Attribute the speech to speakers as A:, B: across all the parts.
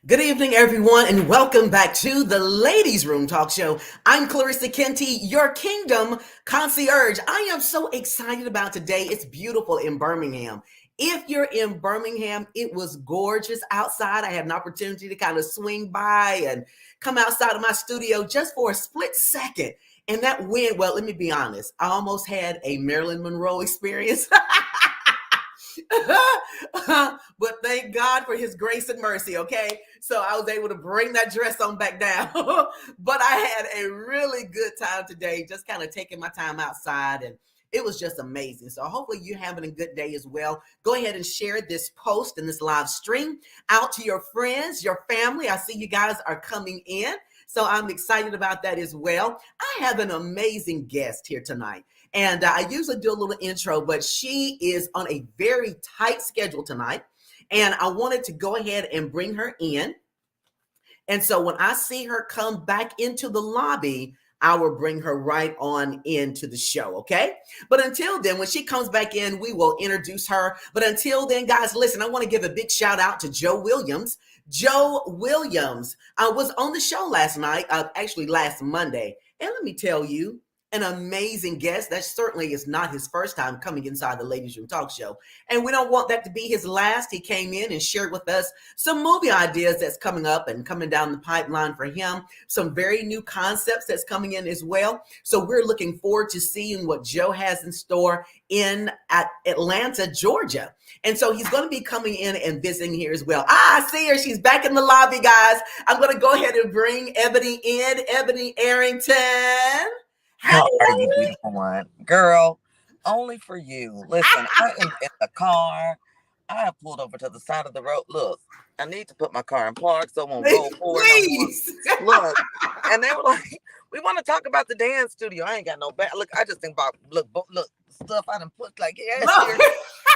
A: Good evening, everyone, and welcome back to the Ladies Room Talk Show. I'm Clarissa Kenty, your Kingdom concierge. I am so excited about today. It's beautiful in Birmingham. If you're in Birmingham, it was gorgeous outside. I had an opportunity to kind of swing by and come outside of my studio just for a split second. And that wind, well, let me be honest, I almost had a Marilyn Monroe experience. But thank God for his grace and mercy, okay? So I was able to bring that dress on back down. But I had a really good time today, just kind of taking my time outside, and it was just amazing. So hopefully you're having a good day as well. Go ahead and share this post and this live stream out to your friends, your family. I see you guys are coming in. So I'm excited about that as well. I have an amazing guest here tonight. And I usually do a little intro, but she is on a very tight schedule tonight. And I wanted to go ahead and bring her in. And so when I see her come back into the lobby, I will bring her right on into the show, okay? But until then, when she comes back in, we will introduce her. But until then, guys, listen, I want to give a big shout out to Joe Williams. Joe Williams was on the show last night, actually last Monday. And let me tell you, an amazing guest. That certainly is not his first time coming inside the Ladies Room Talk Show. And we don't want that to be his last. He came in and shared with us some movie ideas that's coming up and coming down the pipeline for him. Some very new concepts that's coming in as well. So we're looking forward to seeing what Joe has in store in at Atlanta, Georgia. And so he's going to be coming in and visiting here as well. I see her. She's back in the lobby, guys. I'm going to go ahead and bring Ebony in. Ebony Arrington.
B: How are you,
A: Hey.
B: beautiful one? Girl, only for you. Listen, I am in the car. I have pulled over to the side of the road. Look, I need to put my car in park so it won't roll forward no more.
A: Please.
B: Look, and they were like, we want to talk about the dance studio. I ain't got no bad. Look, I just think about, look, stuff I done put like, yeah, here.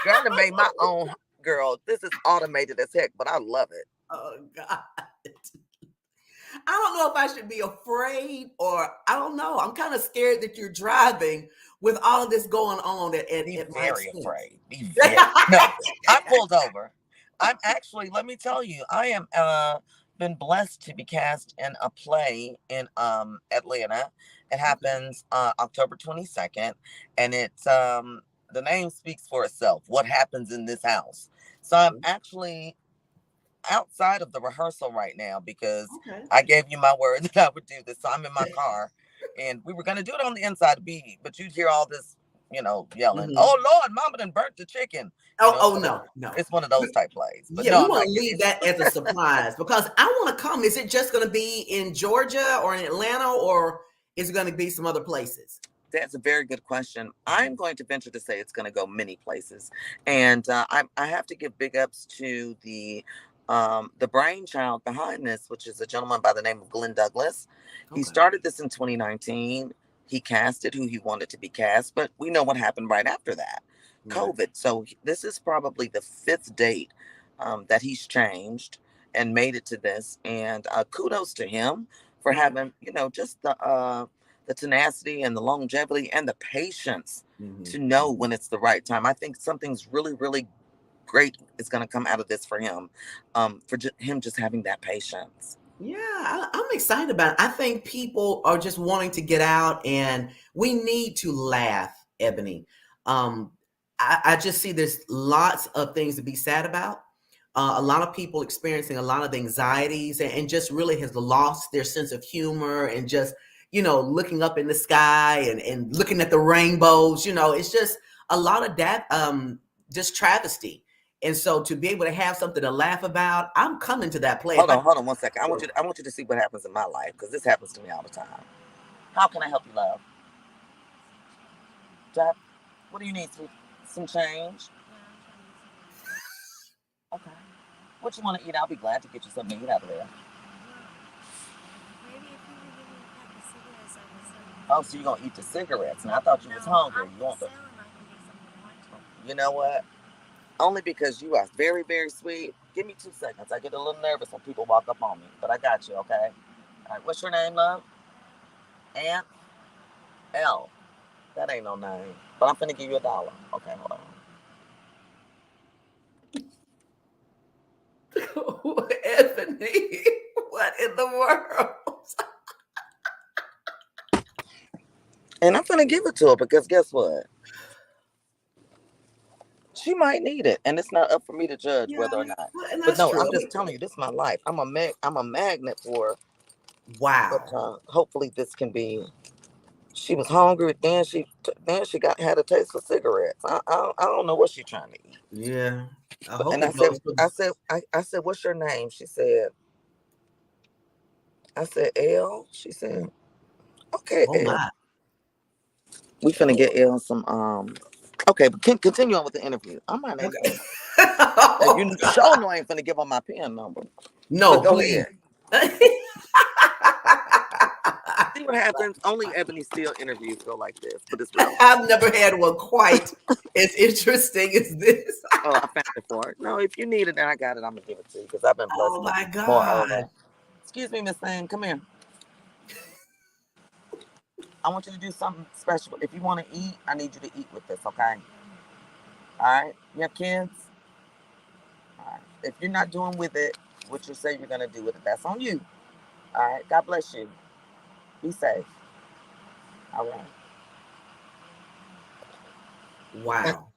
B: Girl, I done made my own. Girl, this is automated as heck, but I love it.
A: Oh, God. I don't know if I should be afraid or I don't know. I'm kind of scared that you're driving with all of this going on
B: Be
A: at my
B: very
A: expense.
B: afraid. Be very no. I pulled over. I'm actually. Let me tell you, I am been blessed to be cast in a play in Atlanta. It happens October 22nd, and it's the name speaks for itself. What happens in this house? So I'm actually outside of the rehearsal right now because
A: Okay.
B: I gave you my word that I would do this. So I'm in my car and we were going to do it on the inside B, but you'd hear all this, yelling,
A: Mhm.
B: oh Lord, mama done burnt the chicken.
A: Oh,
B: So
A: no, no.
B: it's one of those type plays. But
A: Yeah,
B: no,
A: we
B: I'm
A: want
B: not
A: to
B: getting
A: leave
B: it.
A: that as a surprise because I want to come. Is it just going to be in Georgia or in Atlanta or is it going to be some other places?
B: That's a very good question. I'm going to venture to say it's going to go many places, and I have to give big ups to the brainchild behind this, which is a gentleman by the name of Glenn Douglas. He
A: Okay.
B: started this in 2019. He casted who he wanted to be cast, but we know what happened right after that,
A: Right.
B: COVID. So this is probably the fifth date that he's changed and made it to this, and kudos to him for
A: Okay.
B: having just the tenacity and the longevity and the patience to know when it's the right time. I think something's really, really great is going to come out of this for him, him just having that patience.
A: Yeah, I'm excited about it. I think people are just wanting to get out, and we need to laugh, Ebony. Um, I just see there's lots of things to be sad about. A lot of people experiencing a lot of anxieties and just really has lost their sense of humor and just, looking up in the sky and looking at the rainbows. It's just a lot of that, just travesty. And so to be able to have something to laugh about, I'm coming to that place.
B: Hold on 1 second. I want you to see what happens in my life because this happens to me all the time. How can I help you, love? Jack, what do you need? Some change? Okay. What you want to eat? I'll be glad to get you something to eat out of there. Oh, so you're gonna eat the cigarettes? And I thought you was hungry. You want the? You know what? Only because you are very, very sweet. Give me 2 seconds. I get a little nervous when people walk up on me, but I got you. Okay. All right. What's your name, love? Aunt L. That ain't no name. But I'm finna give you $1. Okay, hold on.
A: Ebony. What in the world?
B: And I'm gonna give it to her because guess what? She might need it, and it's not up for me to judge
A: Yeah,
B: whether or not.
A: and
B: But
A: that's
B: no,
A: true.
B: I'm just telling you, this is my life. I'm a magnet for her. But
A: Wow.
B: hopefully this can be. She was hungry. Then she had a taste for cigarettes. I don't know what she's trying to eat.
A: Yeah. I
B: But,
A: hope
B: and
A: it goes for
B: I said, what's your name? She said, I said, L. She said, okay,
A: oh
B: L.
A: my.
B: We finna get L some Okay, but continue on with the interview. I'm not even
A: Okay.
B: gonna. You sure know I ain't finna give her my pen number.
A: No,
B: But go
A: please.
B: ahead. See what happens. Only Ebony Steele interviews go like this, but it's real.
A: I've never had one quite as interesting as this.
B: Oh, I found it for her. No, if you need it, then I got it. I'm gonna give it to you because I've been blessed
A: Oh
B: with
A: my
B: more.
A: God.
B: Excuse me, Miss Thing. Come here. I want you to do something special. If you want to eat, I need you to eat with this, okay? All right. You have kids. All right. If you're not doing with it what you say you're gonna do with it, that's on you. All right. God bless you. Be safe. All right.
A: Wow.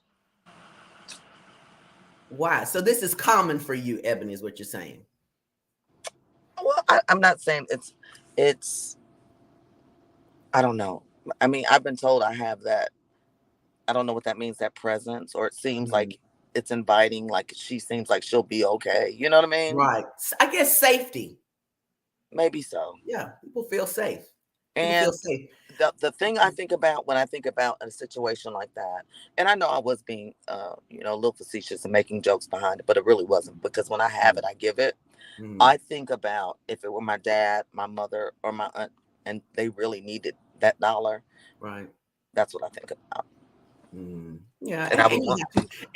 A: Wow. So this is common for you, Ebony, is what you're saying.
B: Well, I'm not saying it's. I don't know. I mean, I've been told I have that. I don't know what that means. That presence, or it seems like it's inviting. Like she seems like she'll be okay. You know what I mean?
A: Right. I guess safety.
B: Maybe so.
A: Yeah. People feel safe. People feel
B: And
A: safe.
B: the thing I think about when I think about a situation like that, and I know I was being, a little facetious and making jokes behind it, but it really wasn't because when I have it, I give it. I think about if it were my dad, my mother, or my aunt, and they really needed that dollar.
A: Right.
B: That's what I think about.
A: Yeah,
B: And I would want.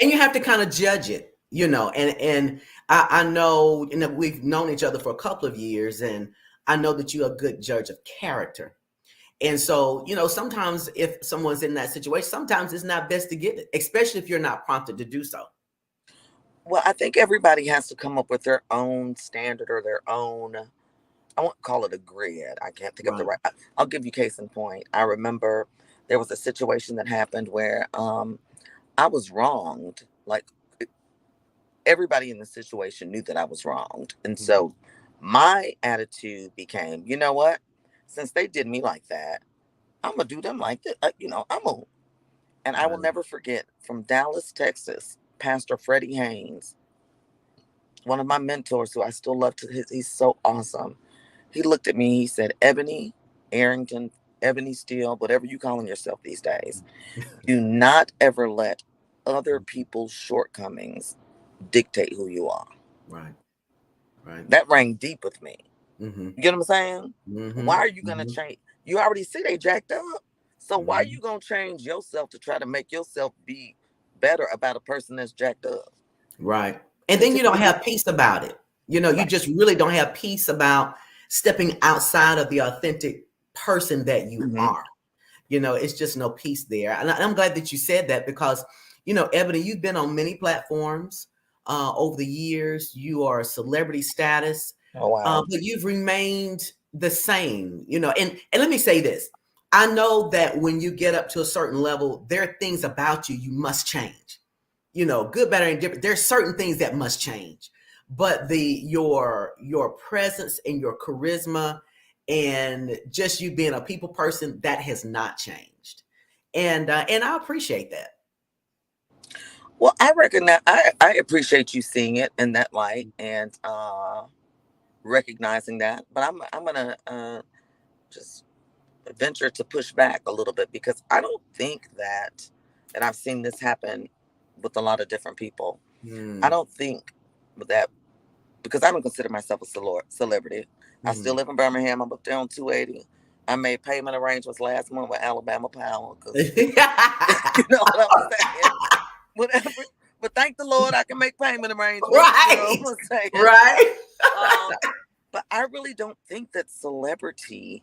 A: and you have to kind of judge it, and I know, we've known each other for a couple of years, and I know that you're a good judge of character. And so, sometimes if someone's in that situation, sometimes it's not best to give it, especially if you're not prompted to do so.
B: Well, I think everybody has to come up with their own standard or their own. I won't call it a grid. I can't think of the
A: Right.
B: right. I'll give you case in point. I remember there was a situation that happened where I was wronged. Like everybody in the situation knew that I was wronged. And so my attitude became, you know what? Since they did me like that, I'm going to do them like that. And I will never forget from Dallas, Texas, Pastor Freddie Haynes, one of my mentors who I still love he's so awesome. He looked at me, he said, Ebony Arrington, Ebony Steele, whatever you calling yourself these days, do not ever let other people's shortcomings dictate who you are.
A: Right. Right.
B: That rang deep with me.
A: Mm-hmm.
B: You get what I'm saying? Why are you gonna change? You already see they jacked up. So why are you gonna change yourself to try to make yourself be better about a person that's jacked up?
A: Right. And then you don't have peace about it. You just really don't have peace about stepping outside of the authentic person that you are. It's just no peace there. And I'm glad that you said that because, Ebony, you've been on many platforms over the years. You are celebrity status.
B: Oh, wow.
A: But you've remained the same, and let me say this. I know that when you get up to a certain level, there are things about you must change. Good, better, and different. There's certain things that must change, but your presence and your charisma and just you being a people person, that has not changed, and I appreciate that.
B: Well, I recognize I appreciate you seeing it in that light and recognizing that, but I'm gonna just venture to push back a little bit because I don't think that, and I've seen this happen with a lot of different people. I don't think that because I don't consider myself a celebrity. I still live in Birmingham. I'm up there on 280. I made payment arrangements last month with Alabama Power because you know what I'm saying. Whatever, but thank the Lord I can make payment arrangements.
A: Right,
B: you know what I'm saying?
A: Right.
B: But I really don't think that celebrity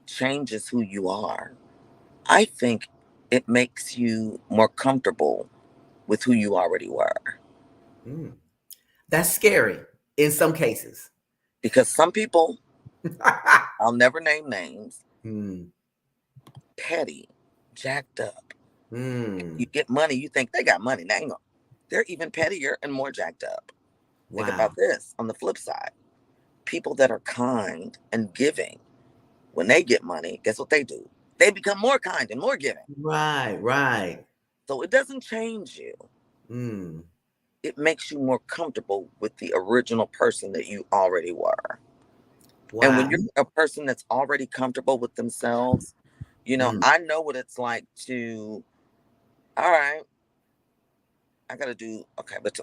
B: changes who you are. I think it makes you more comfortable with who you already were.
A: That's scary in some cases.
B: Because some people, I'll never name names,
A: mm,
B: petty, jacked up. You
A: mm,
B: get money, you think they got money. Now, they're even pettier and more jacked up. Think
A: wow.
B: about this on the flip side. People that are kind and giving, when they get money, guess what they do? They become more kind and more giving.
A: Right, right.
B: So it doesn't change you.
A: Mm,
B: It makes you more comfortable with the original person that you already were. And when
A: wow.
B: you're a person that's already comfortable with themselves,
A: Mm,
B: I know what it's like to, all right, I gotta do okay, but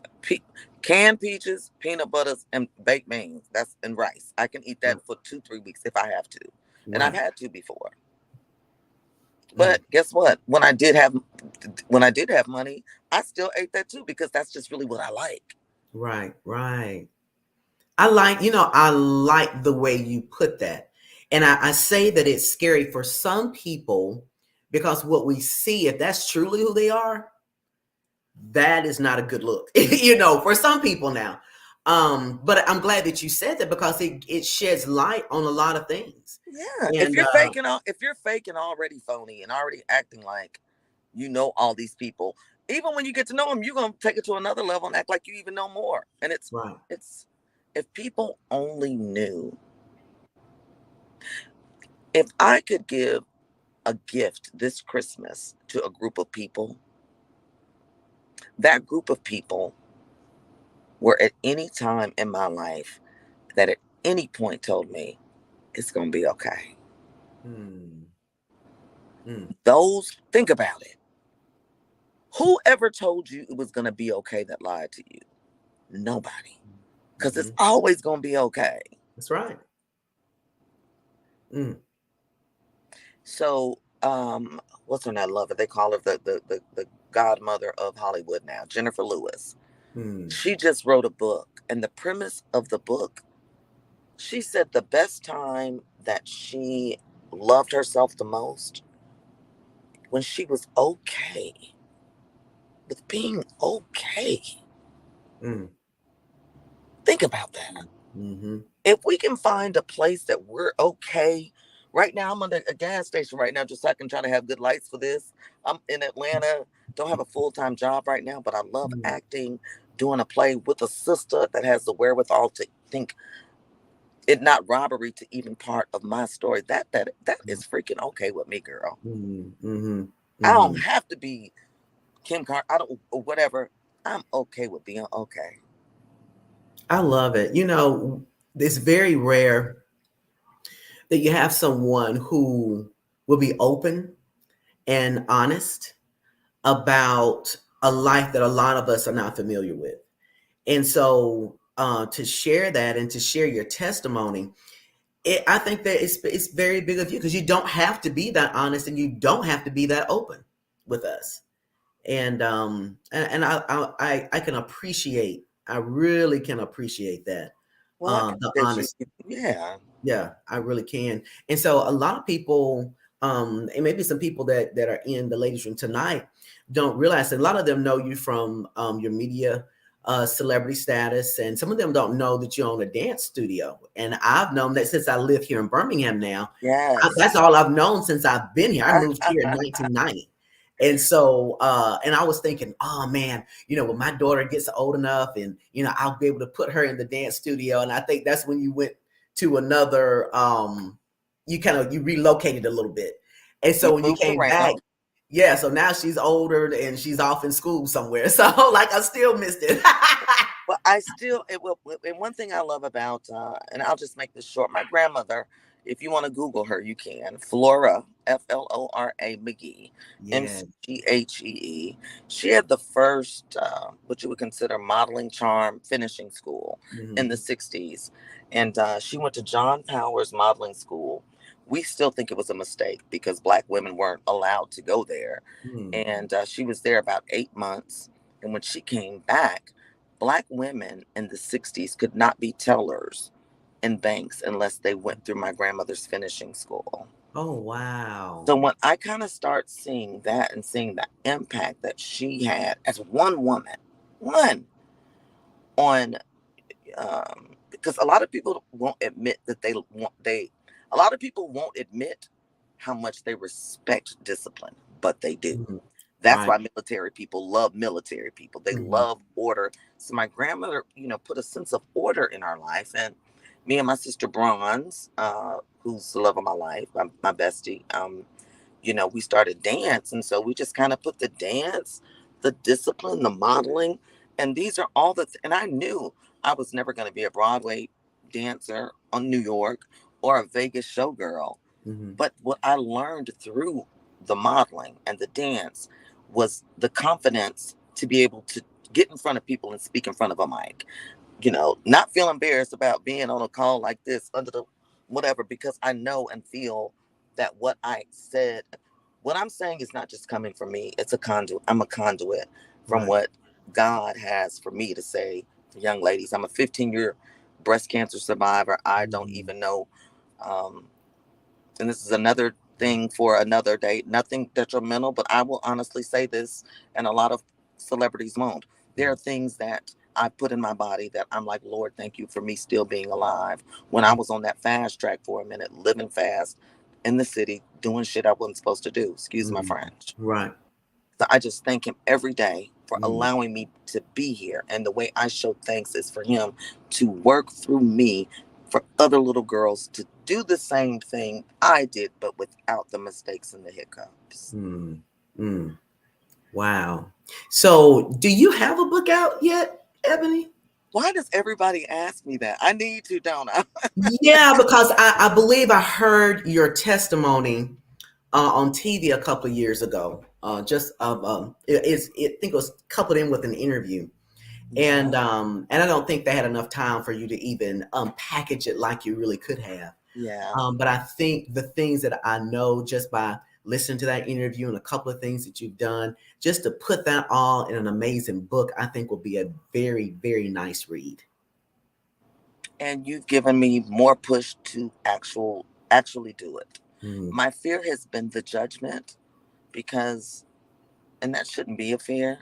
B: canned peaches, peanut butters, and baked beans. That's and rice. I can eat that
A: right,
B: for 2-3 weeks if I have to, and I've
A: right.
B: had to before.
A: Mm,
B: But guess what? When I did have money, I still ate that too because that's just really what I like.
A: right, right. I like the way you put that. And I say that it's scary for some people because what we see, if that's truly who they are, that is not a good look, for some people now. But I'm glad that you said that because it sheds light on a lot of things.
B: Yeah,
A: And
B: if you're faking already phony and already acting like you know all these people, even when you get to know them, you're gonna take it to another level and act like you even know more. And
A: right.
B: it's if people only knew, if I could give a gift this Christmas to a group of people, that group of people were at any time in my life that at any point told me it's gonna be okay.
A: Mm, mm,
B: Think about it. Who ever told you it was gonna be okay that lied to you? Nobody. Because it's
A: mhm.
B: always gonna be okay.
A: That's right. Mm,
B: So, what's her name? I love it. They call her the godmother of Hollywood now, Jennifer Lewis.
A: mm,
B: She just wrote a book, and the premise of the book, she said the best time that she loved herself the most when she was okay with being okay.
A: mm,
B: Think about that.
A: mm-hmm.
B: If we can find a place that we're okay. Right now, I'm at a gas station right now just so I can try to have good lights for this. I'm in Atlanta, don't have a full-time job right now, but I love
A: Mm,
B: acting, doing a play with a sister that has the wherewithal to think it not robbery to even part of my story. That is freaking okay with me, girl.
A: mm, mm-hmm,
B: I don't
A: mm-hmm.
B: have to be Kim Carr. I don't or whatever. I'm okay with being okay.
A: I love it. It's very rare that you have someone who will be open and honest about a life that a lot of us are not familiar with. And so to share that and to share your testimony, I think that it's very big of you because you don't have to be that honest and you don't have to be that open with us. And I can appreciate, I really can appreciate that,
B: Well, I
A: the
B: that you,
A: honesty.
B: yeah,
A: Yeah, I really can. And so a lot of people, and maybe some people that are in the ladies' room tonight don't realize that a lot of them know you from your media celebrity status, and some of them don't know that you own a dance studio. And I've known that since I live here in Birmingham now. That's
B: yes.
A: all I've known since I've been here. I moved here in 1990. And so, and I was thinking, oh man, when my daughter gets old enough and, I'll be able to put her in the dance studio. And I think that's when you went to another you relocated a little bit, and
B: We
A: so when you
B: moved
A: came back,
B: around.
A: yeah, so now she's older and she's off in school somewhere, so like I still missed it.
B: But I still, it will. And one thing I love about, and I'll just make this short. My grandmother, if you want to Google her, you can. Flora, Flora McGee,
A: Yeah.
B: Mchee. She had the first, what you would consider modeling charm finishing school in the
A: Hmm.
B: '60s, and she went to John Powers Modeling School. We still think it was a mistake because Black women weren't allowed to go there,
A: Hmm.
B: and she was there about 8 months. And when she came back, Black women in the '60s could not be tellers in banks unless they went through my grandmother's finishing school.
A: Oh wow.
B: So when I kind of start seeing that and seeing the impact that she had as one woman, one on because a lot of people won't admit that a lot of people won't admit how much they respect discipline, but they do.
A: Mhm.
B: That's
A: Right.
B: why military people love military people. They
A: Mhm.
B: love order. So my grandmother, put a sense of order in our life. And me and my sister Bronze, who's the love of my life, my bestie, we started dance. And so we just kind of put the dance, the discipline, the modeling. And these are all and I knew I was never going to be a Broadway dancer on New York or a Vegas showgirl.
A: Mhm.
B: But what I learned through the modeling and the dance was the confidence to be able to get in front of people and speak in front of a mic. Not feel embarrassed about being on a call like this under the whatever, because I know and feel that what I'm saying is not just coming from me. It's a conduit. I'm a conduit from
A: Right.
B: what God has for me to say for young ladies. I'm a 15-year breast cancer survivor. I don't
A: Mhm.
B: even know. And this is another thing for another day. Nothing detrimental, but I will honestly say this, and a lot of celebrities won't. There are things that I put in my body that I'm like, Lord, thank you for me still being alive. When I was on that fast track for a minute, living fast in the city, doing shit I wasn't supposed to do. Excuse my
A: Mhm.
B: French.
A: Right.
B: So I just thank him every day for
A: Mhm.
B: allowing me to be here. And the way I show thanks is for him to work through me for other little girls to do the same thing I did, but without the mistakes and the hiccups.
A: Mm. Mm. Wow. So, do you have a book out yet, Ebony?
B: Why does everybody ask me that? I need to, don't I?
A: Yeah, because I believe I heard your testimony on TV a couple of years ago. Just I think it was coupled in with an interview,
B: Yeah.
A: and I don't think they had enough time for you to even package it like you really could have.
B: Yeah.
A: But I think the things that I know just by listening to that interview and a couple of things that you've done, just to put that all in an amazing book, I think will be a very, very nice read.
B: And you've given me more push to actually do it.
A: Mm,
B: My fear has been the judgment, because and that shouldn't be a fear,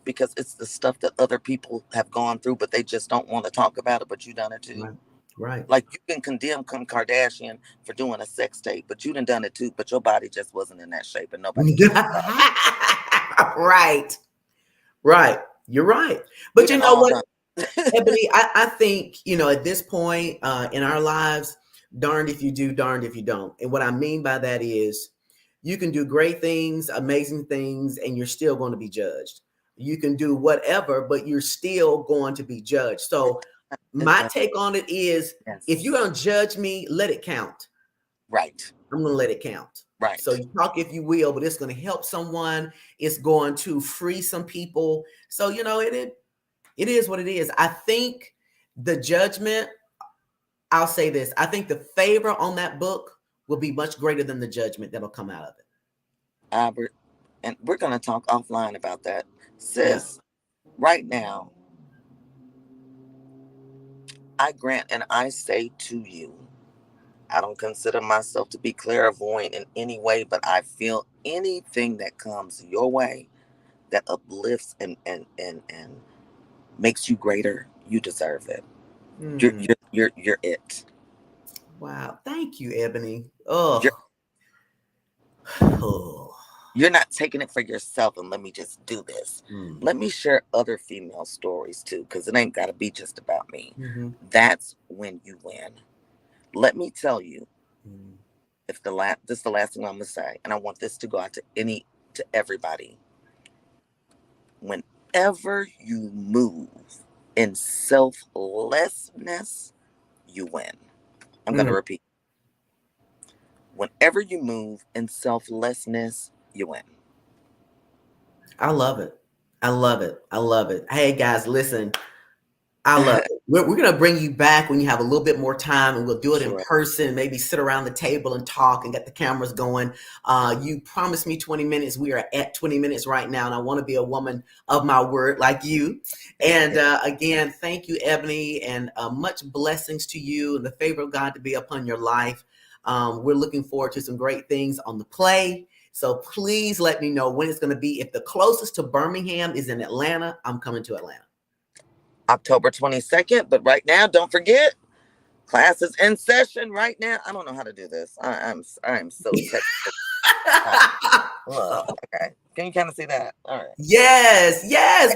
B: because it's the stuff that other people have gone through, but they just don't want to talk about it. But you done it too.
A: right, right.
B: Like, you can condemn Kim Kardashian for doing a sex tape, but you done it too. But your body just wasn't in that shape, and nobody cares about it.
A: Right, right. You're right.
B: We
A: But you
B: done
A: know
B: all
A: what,
B: done.
A: Ebony, I think, at this point in our lives, darned if you do, darned if you don't. And what I mean by that is you can do great things, amazing things, and you're still going to be judged. You can do whatever, but you're still going to be judged. So
B: Is
A: my
B: that
A: take on it is if you're
B: yes?
A: going to judge me, let it count.
B: Right,
A: I'm going to let it count. So
B: right.
A: you talk if you will, but it's going to help someone. It's going to free some people. So, it is what it is. I think the judgment, I'll say this, I think the favor on that book will be much greater than the judgment that'll come out of it.
B: Albert, and we're gonna talk offline about that,
A: Yeah.
B: sis. Right now, I grant and I say to you, I don't consider myself to be clairvoyant in any way, but I feel anything that comes your way that uplifts and makes you greater, you deserve it. You're
A: Hmm.
B: you're you're it.
A: Wow. Thank you, Ebony.
B: You're
A: Oh. Oh.
B: you're not taking it for yourself and let me just do this.
A: Mm.
B: Let me share other female stories too, because it ain't gotta be just about me.
A: Hmm.
B: That's when you win. Let me tell you,
A: Mm.
B: if this is the last thing I'm gonna say, and I want this to go out to everybody. Whenever you move in selflessness, you win. I'm gonna
A: Mm.
B: repeat. Whenever you move in selflessness, you win.
A: I love it. I love it. I love it. Hey, guys, listen. I love it. We're going to bring you back when you have a little bit more time, and we'll do it in
B: Sure.
A: person, maybe sit around the table and talk and get the cameras going. You promised me 20 minutes. We are at 20 minutes right now, and I want to be a woman of my word like you. And again, thank you, Ebony, and much blessings to you and the favor of God to be upon your life. We're looking forward to some great things on the play. So please let me know when it's going to be. If the closest to Birmingham is in Atlanta, I'm coming to Atlanta.
B: October 22nd. But right now, don't forget, class is in session right now. I don't know how to do this. I'm so technical. Okay. Can you kind of see that? All right.
A: Yes.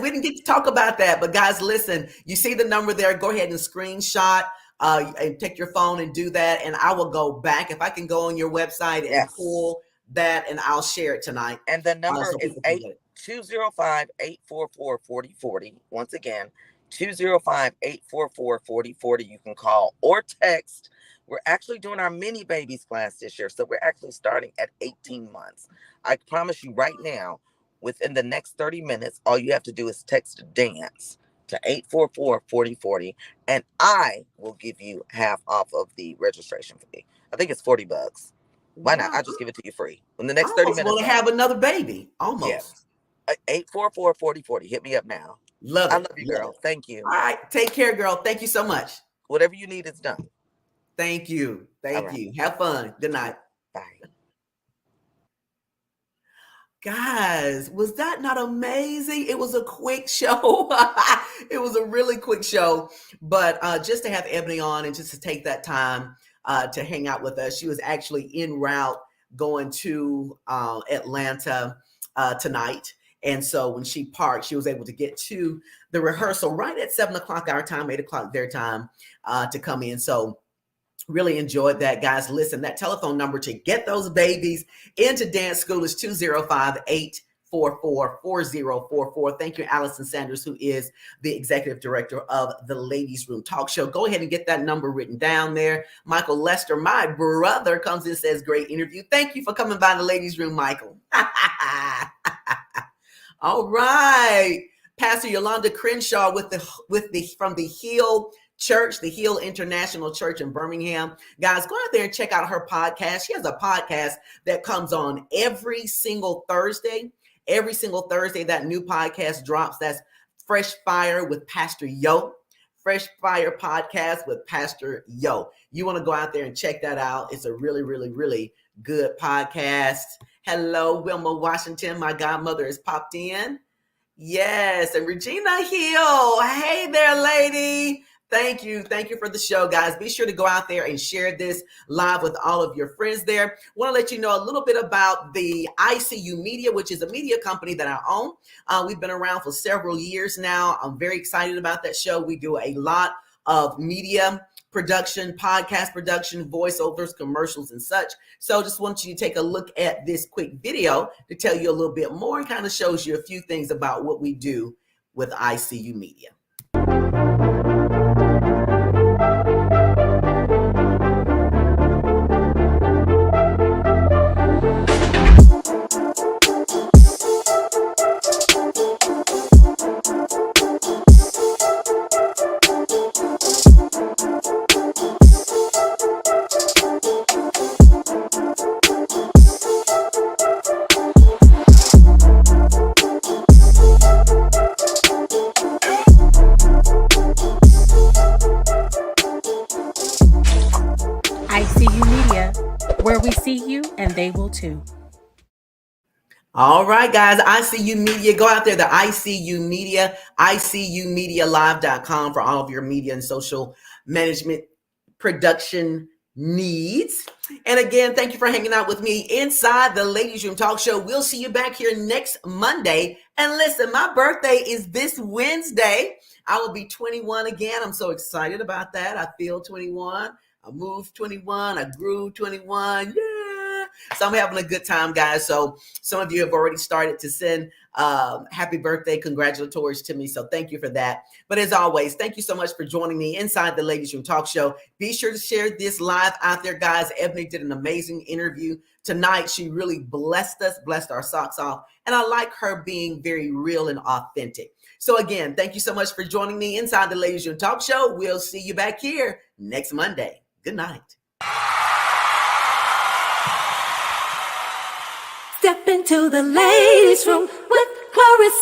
A: We didn't get to talk about that, but guys, listen. You see the number there? Go ahead and screenshot and take your phone and do that. And I will go back if I can go on your website and pull that, and I'll share it tonight.
B: And the number is 205-844-4040. Once again, 205-844-4040. You can call or text. We're actually doing our mini babies class this year, so we're actually starting at 18 months. I promise you right now, within the next 30 minutes, all you have to do is text dance to 844-4040, and I will give you half off of the registration fee. I think it's $40. Why not? I'll just give it to you free. In the next 30 minutes.
A: Want to have another baby. Almost.
B: Yes. 844-4040. Hit me up now.
A: Love it.
B: I love you, girl. Thank you.
A: All right. Take care, girl. Thank you so much.
B: Whatever you need is done.
A: Thank you. Thank you. Have fun. Good night.
B: Bye.
A: Guys, was that not amazing? It was a quick show. It was a really quick show, but just to have Ebony on and just to take that time to hang out with us. She was actually en route going to Atlanta tonight. And so when she parked, she was able to get to the rehearsal right at 7 o'clock our time, 8 o'clock their time to come in. So really enjoyed that, guys. Listen, that telephone number to get those babies into dance school is 205-844-4044. Thank you, Allison Sanders, who is the executive director of the Ladiez Room Talk Show. Go ahead and get that number written down there. Michael Lester, my brother, comes in and says, great interview. Thank you for coming by the Ladiez Room, Michael. All right. Pastor Yolanda Crenshaw from the Hill Church, the Hill International Church in Birmingham. Guys, go out there and check out her podcast. She has a podcast that comes on every single Thursday. Every single Thursday, that new podcast drops. That's Fresh Fire with Pastor Yo. Fresh Fire podcast with Pastor Yo. You want to go out there and check that out. It's a really, really, really good podcast. Hello, Wilma Washington. My godmother has popped in. Yes, and Regina Hill. Hey there, lady. Thank you. Thank you for the show, guys. Be sure to go out there and share this live with all of your friends there. Want to let you know a little bit about the ICU Media, which is a media company that I own. We've been around for several years now. I'm very excited about that show. We do a lot of media production, podcast production, voiceovers, commercials, and such. So just want you to take a look at this quick video to tell you a little bit more and kind of shows you a few things about what we do with ICU Media.
C: Where we see you and they will too.
A: All right, guys, ICU Media, go out there, the ICU Media, ICUmedialive.com for all of your media and social management production needs. And again, thank you for hanging out with me inside the Ladiez Room Talk Show. We'll see you back here next Monday. And listen, my birthday is this Wednesday. I will be 21 again. I'm so excited about that. I feel 21. I moved 21. I grew 21. Yeah. So I'm having a good time, guys. So some of you have already started to send happy birthday congratulatories to me. So thank you for that. But as always, thank you so much for joining me inside the Ladiez Room Talk Show. Be sure to share this live out there, guys. Ebony did an amazing interview tonight. She really blessed us, blessed our socks off. And I like her being very real and authentic. So again, thank you so much for joining me inside the Ladiez Room Talk Show. We'll see you back here next Monday. Good night.
C: Step into the Ladiez Room with Clarissa.